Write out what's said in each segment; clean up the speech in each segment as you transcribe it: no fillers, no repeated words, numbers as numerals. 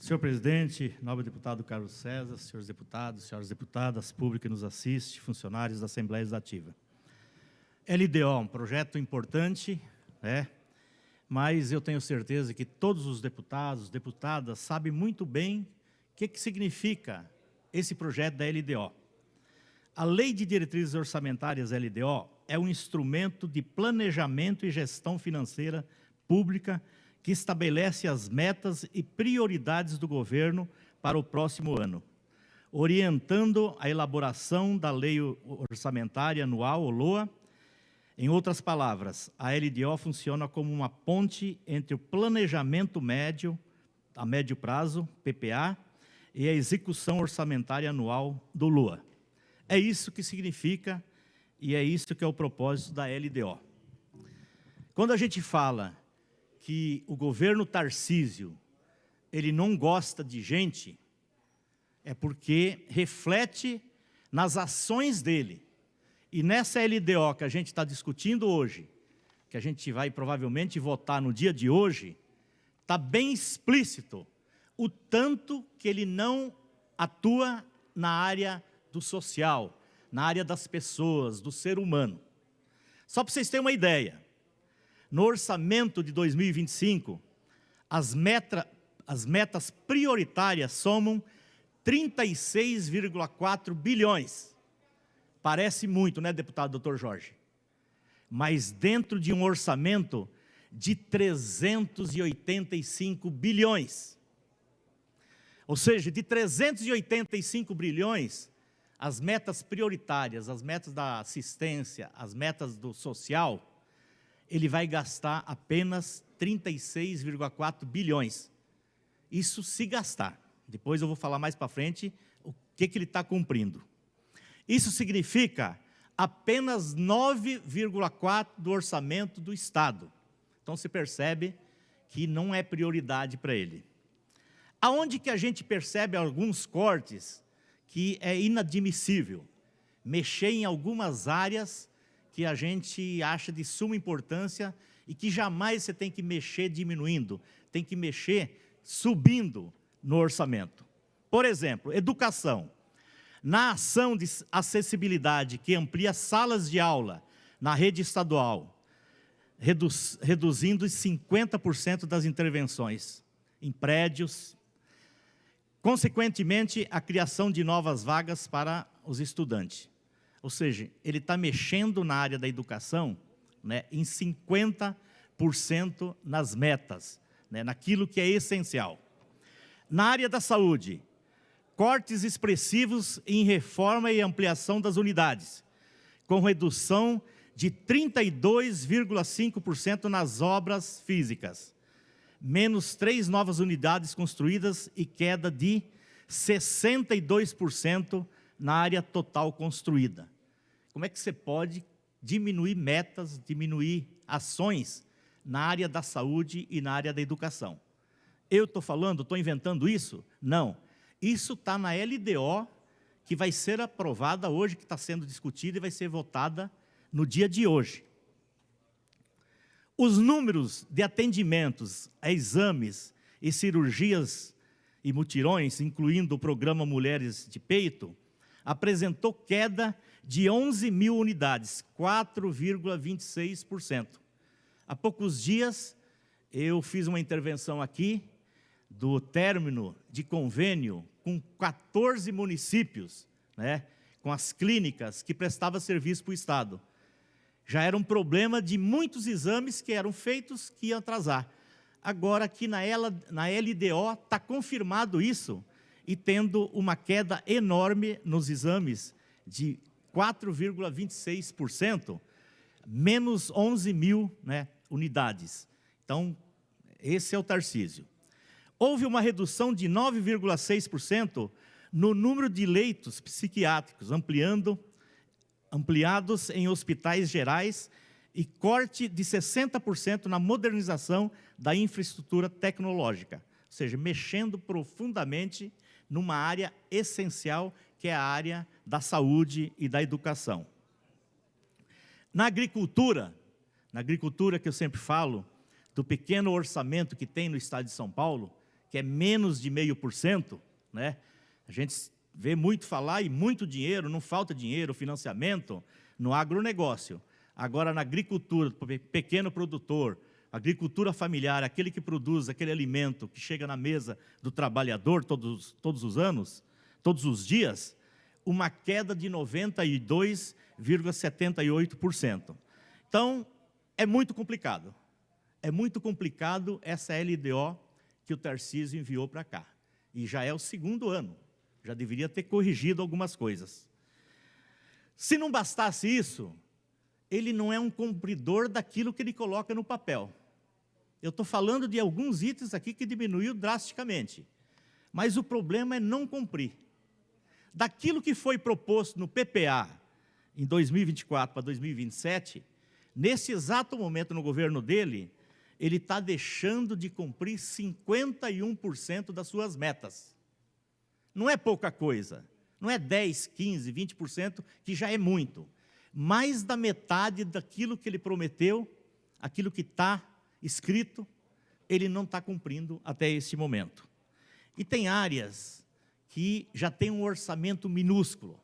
Senhor presidente, nobre deputado Carlos César, senhores deputados, senhoras deputadas, público que nos assiste, funcionários da Assembleia Legislativa. LDO, um projeto importante, mas eu tenho certeza que todos os deputados, deputadas, sabem muito bem o que significa esse projeto da LDO. A Lei de Diretrizes Orçamentárias LDO é um instrumento de planejamento e gestão financeira pública que estabelece as metas e prioridades do governo para o próximo ano, orientando a elaboração da Lei Orçamentária Anual, ou LOA. Em outras palavras, a LDO funciona como uma ponte entre o planejamento a médio prazo, PPA, e a execução orçamentária anual do LOA. É isso que significa e é isso que é o propósito da LDO. Quando a gente fala que o governo Tarcísio, ele não gosta de gente, é porque reflete nas ações dele. E nessa LDO que a gente está discutindo hoje, que a gente vai provavelmente votar no dia de hoje, está bem explícito o tanto que ele não atua na área do social, na área das pessoas, do ser humano. Só para vocês terem uma ideia, no orçamento de 2025, as metas prioritárias somam 36,4 bilhões. Parece muito, né, deputado Dr. Jorge? Mas dentro de um orçamento de 385 bilhões. Ou seja, de 385 bilhões, as metas prioritárias, as metas da assistência, as metas do social, ele vai gastar apenas 36,4 bilhões. Isso se gastar. Depois eu vou falar mais para frente o que ele está cumprindo. Isso significa apenas 9,4% do orçamento do Estado. Então, se percebe que não é prioridade para ele. Aonde que a gente percebe alguns cortes que é inadmissível? Mexer em algumas áreas que a gente acha de suma importância e que jamais você tem que mexer diminuindo, tem que mexer subindo no orçamento. Por exemplo, educação. Na ação de acessibilidade que amplia salas de aula na rede estadual, reduzindo 50% das intervenções em prédios, consequentemente, a criação de novas vagas para os estudantes. Ou seja, ele está mexendo na área da educação, em 50% nas metas, naquilo que é essencial. Na área da saúde, cortes expressivos em reforma e ampliação das unidades, com redução de 32,5% nas obras físicas, menos 3 novas unidades construídas e queda de 62% na área total construída. Como é que você pode diminuir metas, diminuir ações na área da saúde e na área da educação? Eu estou falando, estou inventando isso? Não. Isso está na LDO, que vai ser aprovada hoje, que está sendo discutida e vai ser votada no dia de hoje. Os números de atendimentos a exames e cirurgias e mutirões, incluindo o programa Mulheres de Peito, apresentou queda de 11 mil unidades, 4,26%. Há poucos dias, eu fiz uma intervenção aqui do término de convênio com 14 municípios, com as clínicas que prestavam serviço para o Estado. Já era um problema de muitos exames que eram feitos que iam atrasar. Agora, aqui na LDO, está confirmado isso, e tendo uma queda enorme nos exames de 4,26%, menos 11 mil unidades. Então, esse é o Tarcísio. Houve uma redução de 9,6% no número de leitos psiquiátricos, ampliados em hospitais gerais, e corte de 60% na modernização da infraestrutura tecnológica, ou seja, mexendo profundamente numa área essencial, que é a área da saúde e da educação. Na agricultura que eu sempre falo, do pequeno orçamento que tem no estado de São Paulo, que é menos de 0,5%, né? A gente vê muito falar e muito dinheiro, não falta dinheiro, financiamento no agronegócio. Agora, na agricultura, pequeno produtor, agricultura familiar, aquele que produz aquele alimento que chega na mesa do trabalhador todos os anos, todos os dias, uma queda de 92,78%. Então, é muito complicado. É muito complicado essa LDO que o Tarcísio enviou para cá. E já é o segundo ano. Já deveria ter corrigido algumas coisas. Se não bastasse isso, ele não é um cumpridor daquilo que ele coloca no papel. Eu estou falando de alguns itens aqui que diminuiu drasticamente. Mas o problema é não cumprir. Daquilo que foi proposto no PPA, em 2024 para 2027, nesse exato momento no governo dele, ele está deixando de cumprir 51% das suas metas. Não é pouca coisa. Não é 10, 15, 20%, que já é muito. Mais da metade daquilo que ele prometeu, aquilo que está escrito, ele não está cumprindo até esse momento. E tem áreas que já tem um orçamento minúsculo,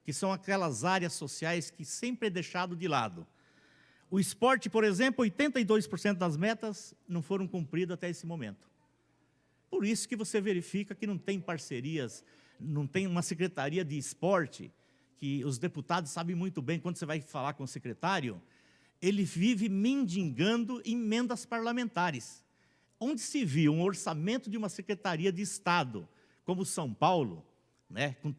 que são aquelas áreas sociais que sempre é deixado de lado. O esporte, por exemplo, 82% das metas não foram cumpridas até esse momento. Por isso que você verifica que não tem parcerias, não tem uma secretaria de esporte, que os deputados sabem muito bem, quando você vai falar com o secretário, ele vive mendigando emendas parlamentares. Onde se viu um orçamento de uma secretaria de Estado, como São Paulo, né, com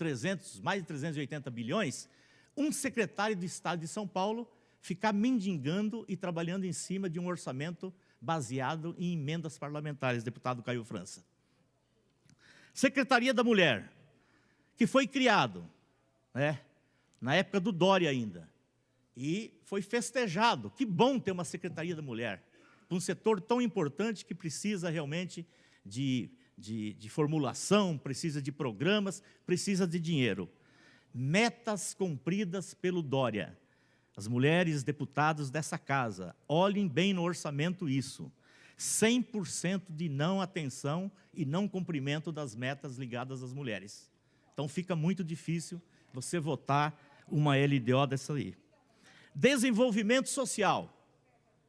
mais de 380 bilhões, um secretário de Estado de São Paulo ficar mendigando e trabalhando em cima de um orçamento baseado em emendas parlamentares, deputado Caio França. Secretaria da Mulher, que foi criado, né, na época do Dória ainda, e foi festejado. Que bom ter uma Secretaria da Mulher, para um setor tão importante que precisa realmente de formulação, precisa de programas, precisa de dinheiro. Metas cumpridas pelo Dória. As mulheres deputadas dessa casa, olhem bem no orçamento isso. 100% de não atenção e não cumprimento das metas ligadas às mulheres. Então fica muito difícil você votar uma LDO dessa aí. Desenvolvimento social,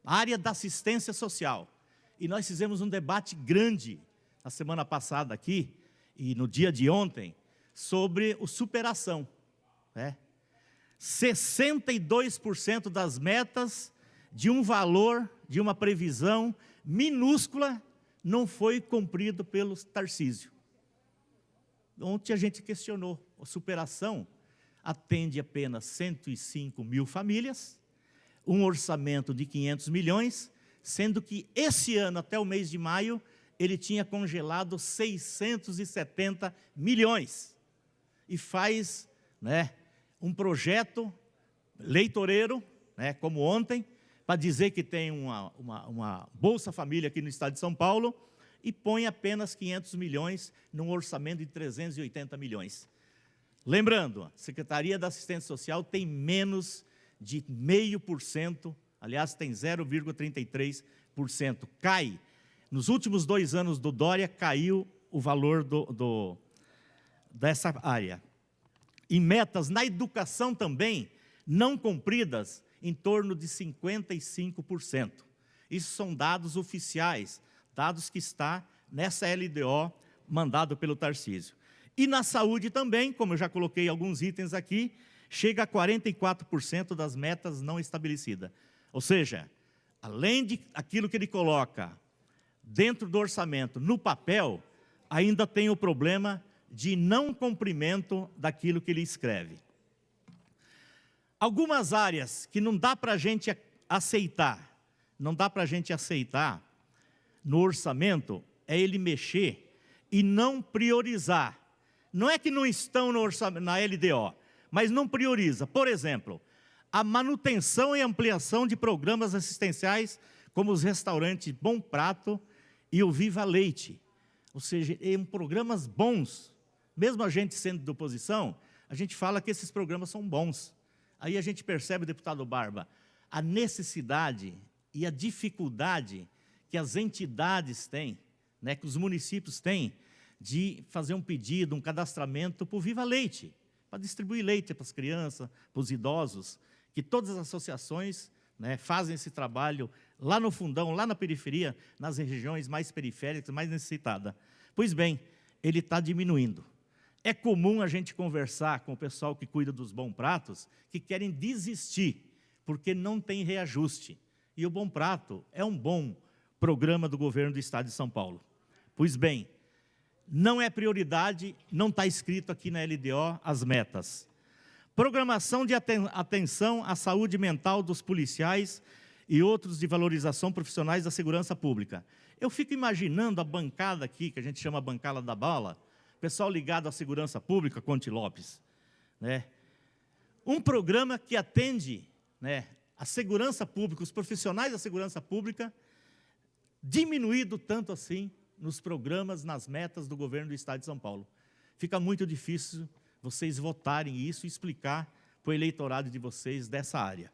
área da assistência social. E nós fizemos um debate grande na semana passada aqui, e no dia de ontem, sobre o superação, né? 62% das metas de um valor, de uma previsão minúscula, não foi cumprido pelo Tarcísio. Ontem a gente questionou, a superação atende apenas 105 mil famílias, um orçamento de 500 milhões, sendo que esse ano, até o mês de maio, ele tinha congelado 670 milhões. E faz, né, um projeto eleitoreiro, né, como ontem, para dizer que tem uma Bolsa Família aqui no estado de São Paulo, e põe apenas 500 milhões num orçamento de 380 milhões. Lembrando, a Secretaria da Assistência Social tem menos de 0,5%, aliás, tem 0,33%. Cai. Nos últimos 2 anos do Dória, caiu o valor dessa área. E metas na educação também, não cumpridas, em torno de 55%. Isso são dados oficiais, dados que está nessa LDO mandado pelo Tarcísio. E na saúde também, como eu já coloquei alguns itens aqui, chega a 44% das metas não estabelecidas. Ou seja, além de aquilo que ele coloca dentro do orçamento, no papel, ainda tem o problema de não cumprimento daquilo que ele escreve. Algumas áreas que não dá para a gente aceitar, no orçamento, é ele mexer e não priorizar. Não é que não estão no orçamento, na LDO, mas não prioriza. Por exemplo, a manutenção e ampliação de programas assistenciais, como os restaurantes Bom Prato e o Viva Leite. Ou seja, em programas bons. Mesmo a gente sendo de oposição, a gente fala que esses programas são bons. Aí a gente percebe, deputado Barba, a necessidade e a dificuldade que as entidades têm, né, que os municípios têm de fazer um pedido, um cadastramento para o Viva Leite, para distribuir leite para as crianças, para os idosos, que todas as associações, né, fazem esse trabalho lá no fundão, lá na periferia, nas regiões mais periféricas, mais necessitadas. Pois bem, ele está diminuindo. É comum a gente conversar com o pessoal que cuida dos Bom Pratos, que querem desistir, porque não tem reajuste. E o Bom Prato é um bom programa do governo do Estado de São Paulo. Pois bem, não é prioridade, não está escrito aqui na LDO as metas. Programação de atenção à saúde mental dos policiais e outros de valorização profissionais da segurança pública. Eu fico imaginando a bancada aqui, que a gente chama a bancada da bala, pessoal ligado à segurança pública, Conte Lopes, né? Um programa que atende, né, a segurança pública, os profissionais da segurança pública, diminuído tanto assim nos programas, nas metas do governo do Estado de São Paulo. Fica muito difícil vocês votarem isso e explicar para o eleitorado de vocês dessa área.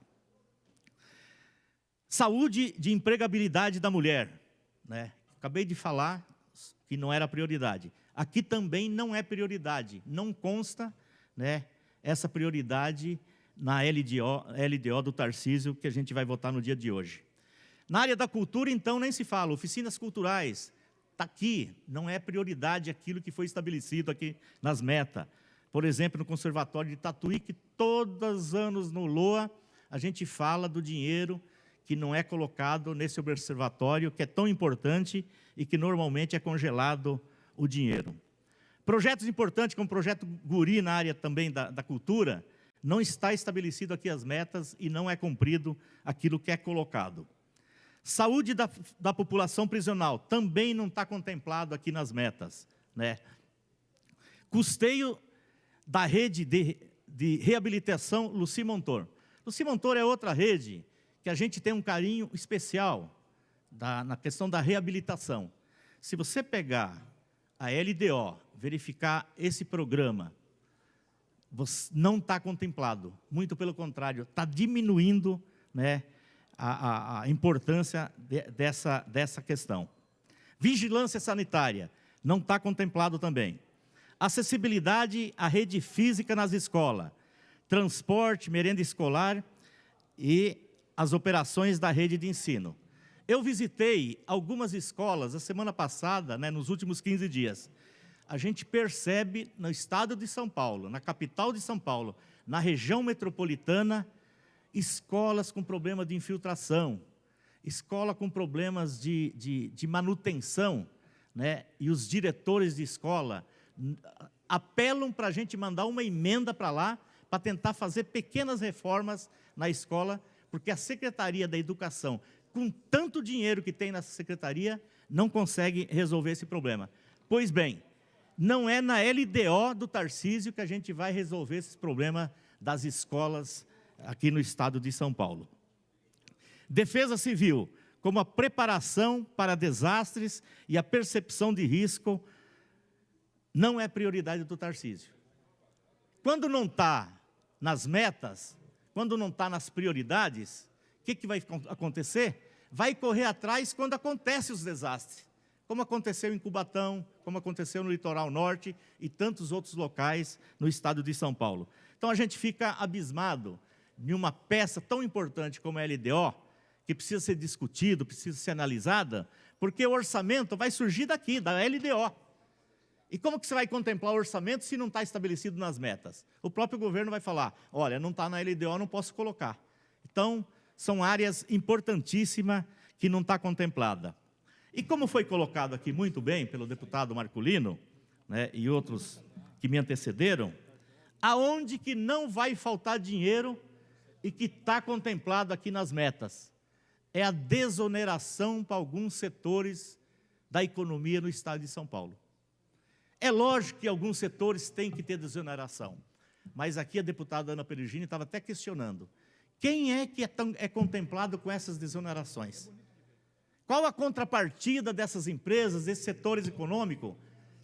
Saúde de empregabilidade da mulher, né? Acabei de falar que não era prioridade. Aqui também não é prioridade, não consta, né, essa prioridade na LDO do Tarcísio, que a gente vai votar no dia de hoje. Na área da cultura, então, nem se fala, oficinas culturais, está aqui, não é prioridade aquilo que foi estabelecido aqui nas metas. Por exemplo, no Conservatório de Tatuí, que todos os anos no LOA, a gente fala do dinheiro que não é colocado nesse observatório, que é tão importante e que normalmente é congelado o dinheiro. Projetos importantes, como o projeto Guri na área também da cultura, não está estabelecido aqui as metas e não é cumprido aquilo que é colocado. Saúde da população prisional, também não está contemplado aqui nas metas, né? Custeio da rede de reabilitação Luci Montor. Luci Montor é outra rede que a gente tem um carinho especial na questão da reabilitação. Se você pegar a LDO, verificar esse programa, não está contemplado, muito pelo contrário, está diminuindo, né, a importância dessa questão. Vigilância sanitária, não está contemplado também. Acessibilidade à rede física nas escolas, transporte, merenda escolar e as operações da rede de ensino. Eu visitei algumas escolas a semana passada, né, nos últimos 15 dias. A gente percebe no estado de São Paulo, na capital de São Paulo, na região metropolitana, escolas com problema de infiltração, escola com problemas de manutenção, né, e os diretores de escola apelam para a gente mandar uma emenda para lá, para tentar fazer pequenas reformas na escola, porque a Secretaria da Educação, com tanto dinheiro que tem nessa secretaria, não consegue resolver esse problema. Pois bem, não é na LDO do Tarcísio que a gente vai resolver esse problema das escolas aqui no estado de São Paulo. Defesa civil, como a preparação para desastres e a percepção de risco, não é prioridade do Tarcísio. Quando não está nas metas, quando não está nas prioridades, o que vai acontecer? Vai correr atrás quando acontecem os desastres, como aconteceu em Cubatão, como aconteceu no Litoral Norte e tantos outros locais no estado de São Paulo. Então a gente fica abismado em uma peça tão importante como a LDO, que precisa ser discutido, precisa ser analisada, porque o orçamento vai surgir daqui, da LDO. E como que você vai contemplar o orçamento se não está estabelecido nas metas? O próprio governo vai falar, olha, não está na LDO, não posso colocar. Então, são áreas importantíssimas que não está contemplada. E como foi colocado aqui muito bem pelo deputado Marculino, né, e outros que me antecederam, aonde que não vai faltar dinheiro e que está contemplado aqui nas metas? É a desoneração para alguns setores da economia no estado de São Paulo. É lógico que alguns setores têm que ter desoneração, mas aqui a deputada Ana Perugini estava até questionando, quem é que é contemplado com essas desonerações? Qual a contrapartida dessas empresas, desses setores econômicos,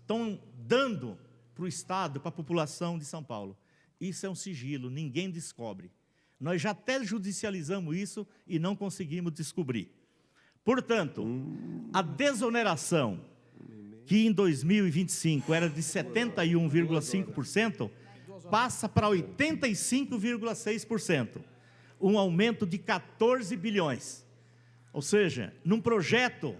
estão dando para o Estado, para a população de São Paulo? Isso é um sigilo, ninguém descobre. Nós já até judicializamos isso e não conseguimos descobrir. Portanto, a desoneração que em 2025 era de 71,5%, passa para 85,6%, um aumento de 14 bilhões. Ou seja, num projeto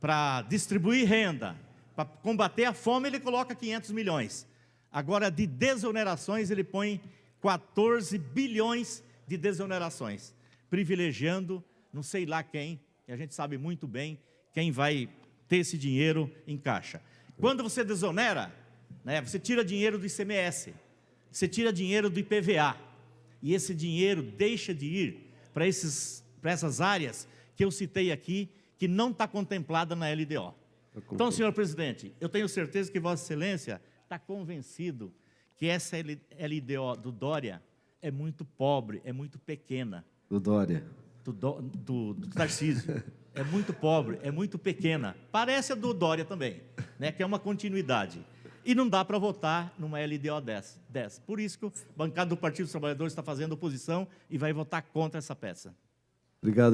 para distribuir renda, para combater a fome, ele coloca 500 milhões. Agora, de desonerações, ele põe 14 bilhões de desonerações, privilegiando não sei lá quem, e a gente sabe muito bem quem vai ter esse dinheiro em caixa. Quando você desonera, né, você tira dinheiro do ICMS, você tira dinheiro do IPVA, e esse dinheiro deixa de ir para essas áreas que eu citei aqui, que não está contemplada na LDO. Então, senhor presidente, eu tenho certeza que Vossa Excelência está convencido que essa LDO do Dória é muito pobre, é muito pequena. Do Dória. Do Tarcísio. É muito pobre, é muito pequena. Parece a do Dória também, né, que é uma continuidade. E não dá para votar numa LDO dessa. Por isso que a bancada do Partido dos Trabalhadores está fazendo oposição e vai votar contra essa peça. Obrigado.